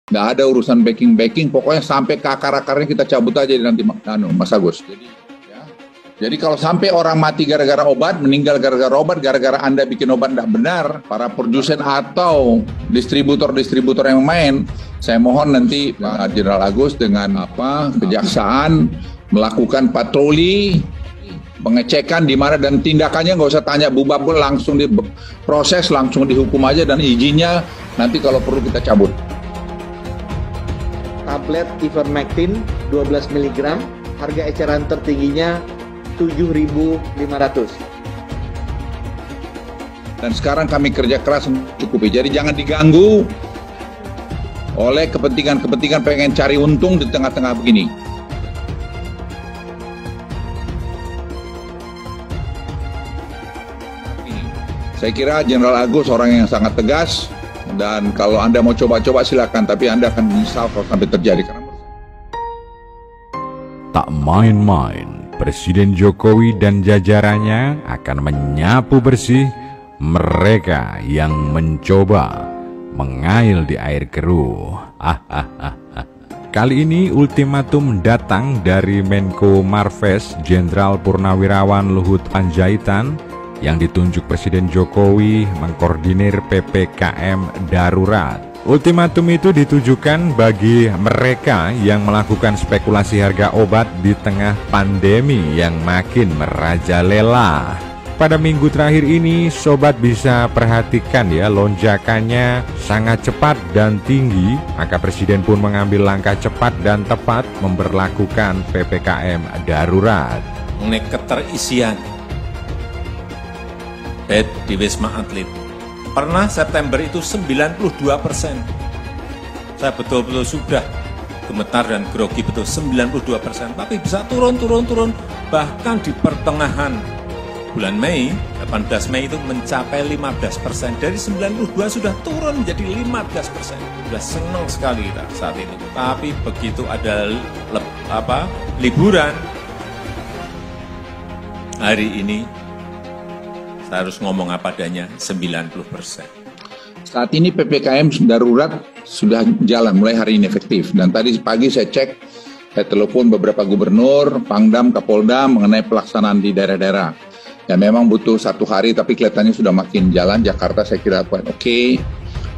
Nggak ada urusan backing, pokoknya sampai ke akar-akarnya kita cabut aja nanti Mas Agus. Jadi kalau sampai orang mati gara-gara obat, meninggal gara-gara obat, gara-gara Anda bikin obat tidak benar, para produsen atau distributor-distributor yang main, saya mohon nanti Pak Jenderal Agus dengan kejaksaan melakukan patroli, pengecekan di mana dan tindakannya nggak usah tanya bubabul, langsung diproses, langsung dihukum aja dan izinnya nanti kalau perlu kita cabut. Tablet Ivermectin 12 mg, harga eceran tertingginya 7.500. Dan sekarang kami kerja keras mencukupi. Jadi jangan diganggu oleh kepentingan-kepentingan pengen cari untung di tengah-tengah begini. Saya kira Jenderal Agus orang yang sangat tegas. Dan kalau Anda mau coba-coba silakan, tapi Anda akan menyesal kalau sampai terjadi. Tak main-main, Presiden Jokowi dan jajarannya akan menyapu bersih mereka yang mencoba mengail di air keruh. Kali ini ultimatum datang dari Menko Marves Jenderal Purnawirawan Luhut Panjaitan yang ditunjuk Presiden Jokowi mengkoordinir PPKM darurat. Ultimatum itu ditujukan bagi mereka yang melakukan spekulasi harga obat di tengah pandemi yang makin merajalela. Pada minggu terakhir ini, sobat bisa perhatikan ya, lonjakannya sangat cepat dan tinggi, maka Presiden pun mengambil langkah cepat dan tepat memberlakukan PPKM darurat. Mengenai keterisian bed di Wisma Atlet. Pernah September itu 92%. Saya betul-betul sudah gemetar dan grogi betul 92%. Tapi bisa turun. Bahkan di pertengahan bulan Mei, 18 Mei itu mencapai 15%. Dari 92 sudah turun menjadi 15%. Sudah senang sekali kita saat itu. Tapi begitu ada liburan, hari ini saya harus ngomong apa adanya, 90%. Saat ini PPKM darurat sudah jalan mulai hari ini efektif. Dan tadi pagi saya cek, saya telepon beberapa gubernur, Pangdam, Kapolda mengenai pelaksanaan di daerah-daerah. Ya memang butuh 1 hari, tapi kelihatannya sudah makin jalan. Jakarta saya kira quite oke.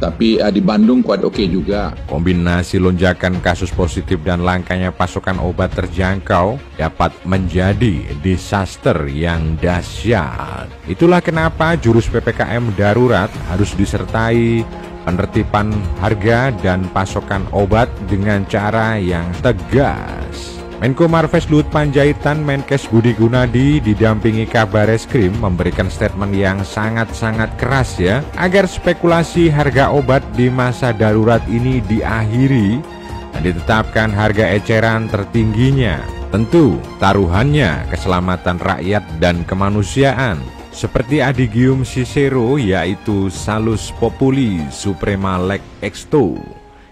Tapi di Bandung quite oke juga. Kombinasi lonjakan kasus positif dan langkanya pasokan obat terjangkau dapat menjadi disaster yang dahsyat. Itulah kenapa jurus PPKM darurat harus disertai penertiban harga dan pasokan obat dengan cara yang tegas. Menko Marves Luhut Panjaitan, Menkes Budi Gunadi didampingi Kabareskrim memberikan statement yang sangat-sangat keras ya, agar spekulasi harga obat di masa darurat ini diakhiri dan ditetapkan harga eceran tertingginya. Tentu taruhannya keselamatan rakyat dan kemanusiaan. Seperti Adigium Cicero, yaitu Salus Populi Suprema Lex Exto.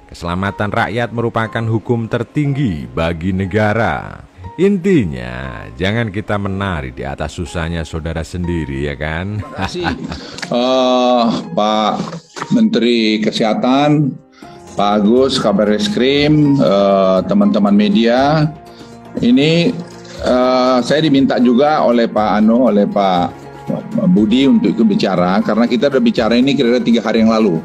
Keselamatan rakyat merupakan hukum tertinggi bagi negara. Intinya, jangan kita menari di atas susahnya saudara sendiri, ya kan? Terima kasih Pak Menteri Kesehatan, Pak Agus, Kabareskrim, teman-teman media. Ini saya diminta juga oleh Pak Budi untuk ikut bicara, karena kita udah bicara ini kira-kira 3 hari yang lalu,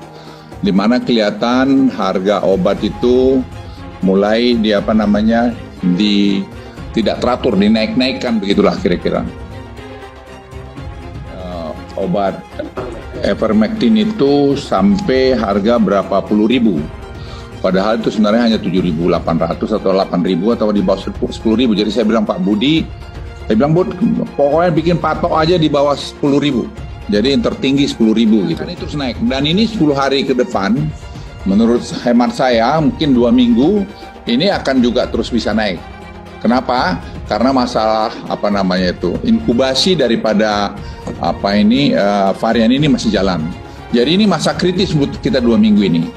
di mana kelihatan harga obat itu mulai tidak teratur, dinaik-naikkan, begitulah kira-kira. Obat Ivermectin itu sampai harga berapa puluh ribu, padahal itu sebenarnya hanya 7.800 atau 8.000 atau di bawah 10.000. Jadi saya bilang Pak Budi, Bud, pokoknya bikin patok aja di bawah 10.000. Jadi yang tertinggi 10.000 gitu. Kan itu terus naik. Dan ini 10 hari ke depan, menurut hemat saya mungkin 2 minggu ini akan juga terus bisa naik. Kenapa? Karena masalah inkubasi daripada varian ini masih jalan. Jadi ini masa kritis buat kita 2 minggu ini.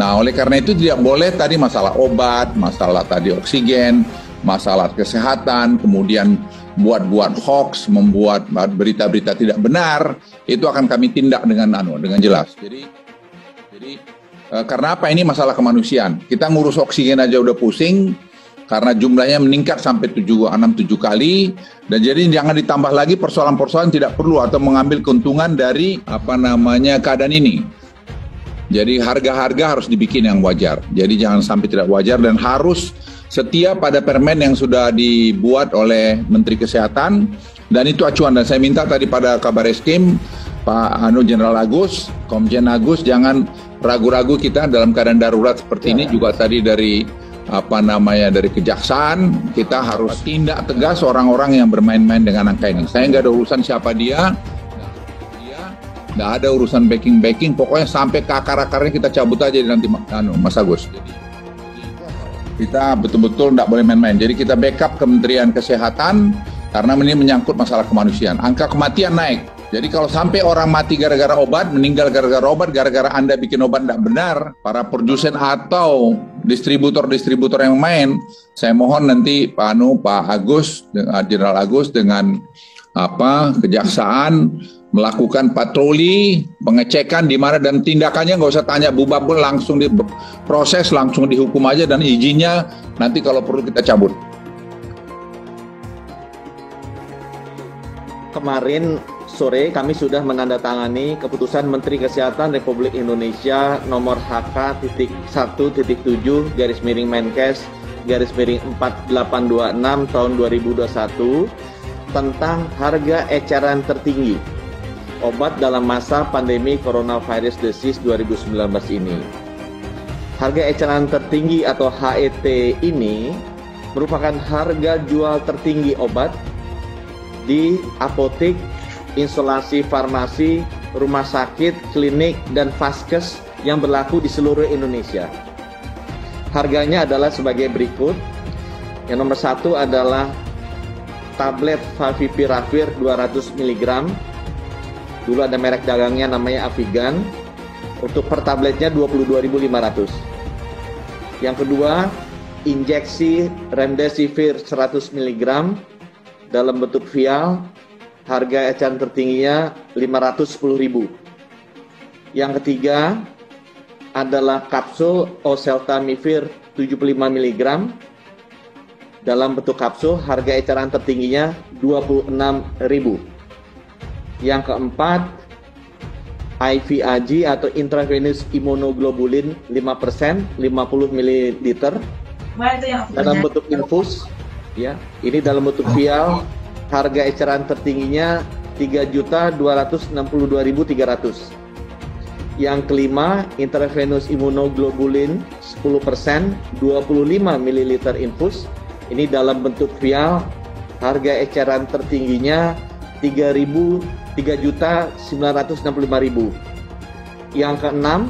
Nah, oleh karena itu tidak boleh tadi masalah obat, masalah tadi oksigen, masalah kesehatan, kemudian buat hoax, membuat berita-berita tidak benar, itu akan kami tindak dengan jelas. Jadi Karena apa? Ini masalah kemanusiaan. Kita ngurus oksigen aja udah pusing karena jumlahnya meningkat sampai 6-7 kali, dan jadi jangan ditambah lagi persoalan-persoalan tidak perlu atau mengambil keuntungan dari keadaan ini. Jadi harga-harga harus dibikin yang wajar. Jadi jangan sampai tidak wajar dan harus setia pada permen yang sudah dibuat oleh Menteri Kesehatan, dan itu acuan. Dan saya minta tadi pada Kabar Eskrim Pak Jenderal Agus, Komjen Agus, jangan ragu-ragu kita dalam keadaan darurat seperti ini. Juga tadi dari dari kejaksaan, kita harus tindak tegas orang-orang yang bermain-main dengan angka ini. Saya nggak ada urusan siapa dia, nggak ada urusan backing, pokoknya sampai ke akar-akarnya kita cabut aja nanti Mas Agus. Jadi kita betul-betul nggak boleh main-main. Jadi kita backup Kementerian Kesehatan karena ini menyangkut masalah kemanusiaan. Angka kematian naik. Jadi kalau sampai orang mati gara-gara obat, meninggal gara-gara obat, gara-gara Anda bikin obat tidak benar, para produsen atau distributor-distributor yang main, saya mohon nanti Pak Agus, Jenderal Agus dengan kejaksaan melakukan patroli, pengecekan di mana, dan tindakannya nggak usah tanya bubabul, langsung diproses, langsung dihukum aja, dan izinnya nanti kalau perlu kita cabut. Kemarin sore kami sudah menandatangani keputusan Menteri Kesehatan Republik Indonesia nomor HK.1.7/Menkes/4826 tahun 2021 tentang harga eceran tertinggi obat dalam masa pandemi coronavirus disease 2019 ini. Harga eceran tertinggi atau HET ini merupakan harga jual tertinggi obat di apotek, instalasi farmasi, rumah sakit, klinik, dan vaskes yang berlaku di seluruh Indonesia. Harganya adalah sebagai berikut. Yang nomor 1 adalah tablet Favipiravir 200 mg. Dulu ada merek dagangnya namanya Avigan. Untuk per tabletnya 22.500. Yang kedua, injeksi Remdesivir 100 mg dalam bentuk vial. Harga eceran tertingginya 510.000. Yang ketiga adalah kapsul Oseltamivir 75 mg dalam bentuk kapsul. Harga eceran tertingginya 26.000. Yang keempat, IVIG atau intravenous immunoglobulin 5%, 50 ml dalam bentuk infus. Ya, ini dalam bentuk vial. Harga eceran tertingginya 3.262.300. Yang kelima, intravenous immunoglobulin 10%, 25 ml infus. Ini dalam bentuk vial. Harga eceran tertingginya 3.965.000. Yang keenam,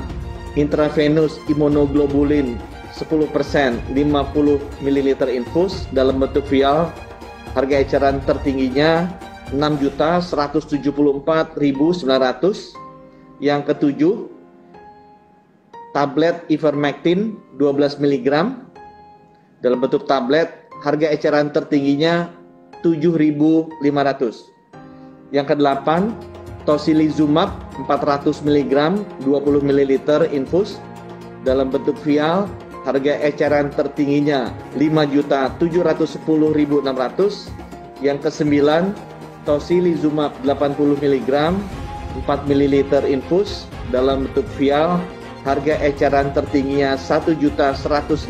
intravenous immunoglobulin 10%, 50 ml infus dalam bentuk vial. Harga eceran tertingginya 6.174.900. Yang ketujuh, tablet Ivermectin 12 mg dalam bentuk tablet. Harga eceran tertingginya 7.500. Yang kedelapan, Tocilizumab 400 mg 20 ml infus dalam bentuk vial. Harga eceran tertingginya 5.710.600. Yang kesembilan, Tocilizumab 80 mg 4 ml infus dalam bentuk vial. Harga eceran tertingginya 1.162.200.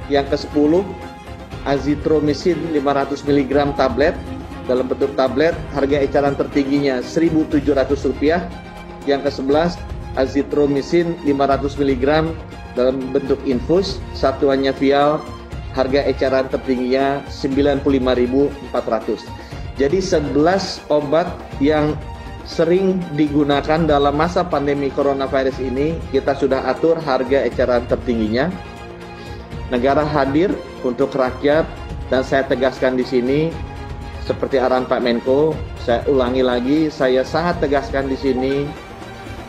Yang ke-10, Azithromycin 500 mg tablet dalam bentuk tablet. Harga eceran tertingginya Rp1.700. Yang ke-11, Azithromycin 500 mg dalam bentuk infus, satuannya vial. Harga eceran tertingginya Rp95.400. Jadi 11 obat yang sering digunakan dalam masa pandemi coronavirus ini kita sudah atur harga eceran tertingginya. Negara hadir untuk rakyat, dan saya tegaskan di sini seperti arahan Pak Menko, saya ulangi lagi, saya sangat tegaskan di sini,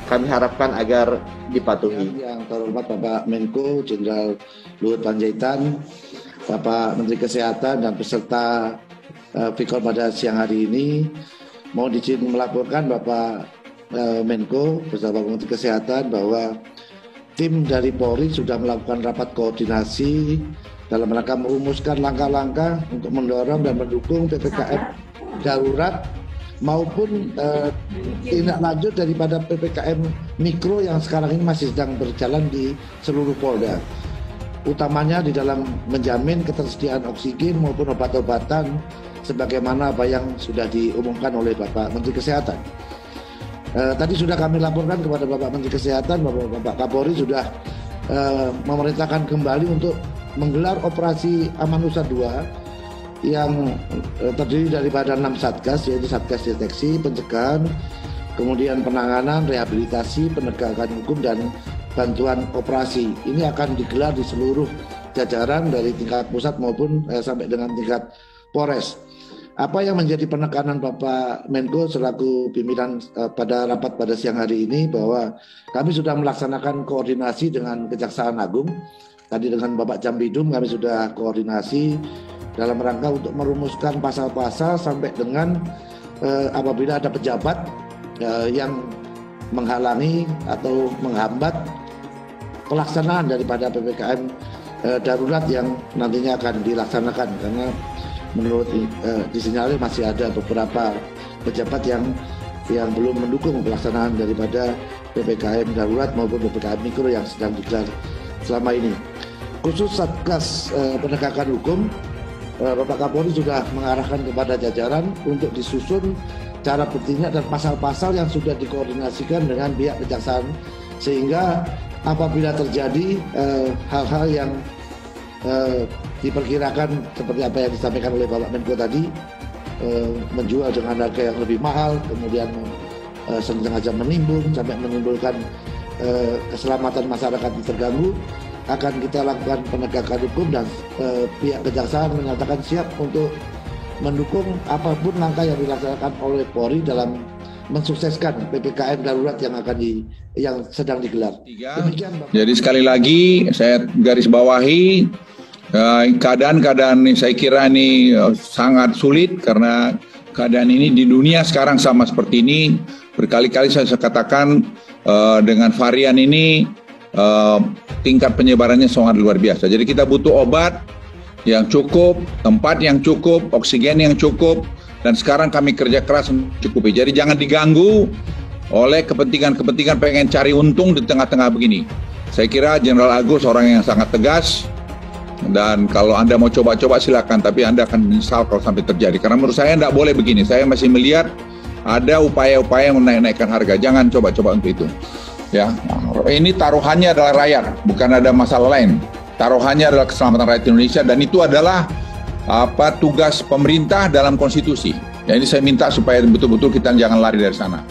kami harapkan agar dipatuhi. Yang terhormat Bapak Menko Jenderal Luhut Panjaitan, Bapak Menteri Kesehatan, dan peserta Vikon pada siang hari ini, mohon izin melaporkan Bapak Menko bersama Menteri Kesehatan bahwa tim dari Polri sudah melakukan rapat koordinasi dalam rangka merumuskan langkah-langkah untuk mendorong dan mendukung PPKM darurat maupun tindak lanjut daripada PPKM mikro yang sekarang ini masih sedang berjalan di seluruh Polda. Utamanya di dalam menjamin ketersediaan oksigen maupun obat-obatan sebagaimana apa yang sudah diumumkan oleh Bapak Menteri Kesehatan. Tadi sudah kami laporkan kepada Bapak Menteri Kesehatan bahwa Bapak Kapolri sudah memerintahkan kembali untuk menggelar operasi Amanusa 2 yang terdiri daripada 6 satgas, yaitu Satgas Deteksi, Pencegahan, kemudian Penanganan, Rehabilitasi, Penegakan Hukum, dan Bantuan Operasi. Ini akan digelar di seluruh jajaran dari tingkat pusat maupun sampai dengan tingkat Polres. Apa yang menjadi penekanan Bapak Menko selaku pimpinan pada rapat pada siang hari ini bahwa kami sudah melaksanakan koordinasi dengan Kejaksaan Agung. Tadi dengan Bapak Jambidum kami sudah koordinasi dalam rangka untuk merumuskan pasal-pasal sampai dengan apabila ada pejabat yang menghalangi atau menghambat pelaksanaan daripada PPKM darurat yang nantinya akan dilaksanakan, karena menurut disinyalir masih ada beberapa pejabat yang belum mendukung pelaksanaan daripada PPKM darurat maupun PPKM mikro yang sedang digelar selama ini. Khusus Satgas Penegakan Hukum, Bapak Kapolri sudah mengarahkan kepada jajaran untuk disusun cara bertindak dan pasal-pasal yang sudah dikoordinasikan dengan pihak kejaksaan, sehingga apabila terjadi hal-hal yang diperkirakan seperti apa yang disampaikan oleh Bapak Menko tadi, menjual dengan harga yang lebih mahal, kemudian sengaja menimbun sampai menimbulkan keselamatan masyarakat yang terganggu, akan kita lakukan penegakan hukum dan pihak kejaksaan menyatakan siap untuk mendukung apapun langkah yang dilaksanakan oleh Polri dalam mensukseskan PPKM darurat yang sedang digelar. Demikian, jadi sekali lagi saya garis bawahi keadaan saya kira ini sangat sulit, karena keadaan ini di dunia sekarang sama seperti ini. Berkali-kali saya katakan dengan varian ini tingkat penyebarannya sangat luar biasa. Jadi kita butuh obat yang cukup, tempat yang cukup, oksigen yang cukup, dan sekarang kami kerja keras mencukupi. Jadi jangan diganggu oleh kepentingan-kepentingan pengen cari untung di tengah-tengah begini. Saya kira Jenderal Agus orang yang sangat tegas, dan kalau Anda mau coba-coba silakan, tapi Anda akan menyesal kalau sampai terjadi. Karena menurut saya tidak boleh begini. Saya masih melihat ada upaya-upaya menaikkan harga. Jangan coba-coba untuk itu. Ya, ini taruhannya adalah rakyat, bukan ada masalah lain. Taruhannya adalah keselamatan rakyat Indonesia, dan itu adalah tugas pemerintah dalam konstitusi. Ya, ini saya minta supaya betul-betul kita jangan lari dari sana.